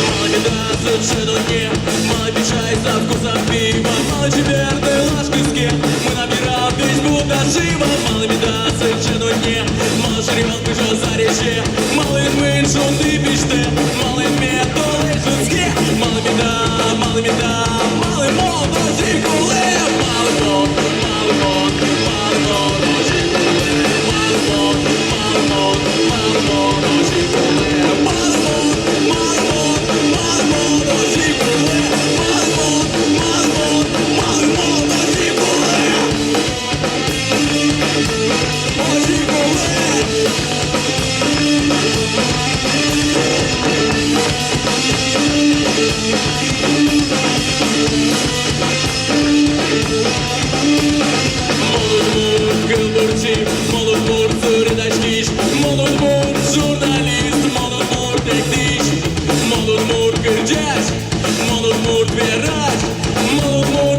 Мало беда, совершенно не. Мало печаль со вкусом пива. Мало чеверной ложки с кем. Мы набираем весь будто живо. Мало беда, совершенно не. Мало шарел, пишу за речи. Мало инмин, шунды, пиште. Мало инмет, то лежит мало беда, мало беда. Мало мол, но жигуле. Мало мол, мало мол, мало мол, но жигуле. Мало мол, мало мол, мало мол, но жигуле. Мало мол, мало мол, мало мол, но жигуле. Мало мол, мало мол, мало мол, но жигуле. О, жигуле. Молод мур, редачкиш, молод мур, журналист, молод мур, тектиш, молод мур, кырджаш, молод мур, тверач, молод мур,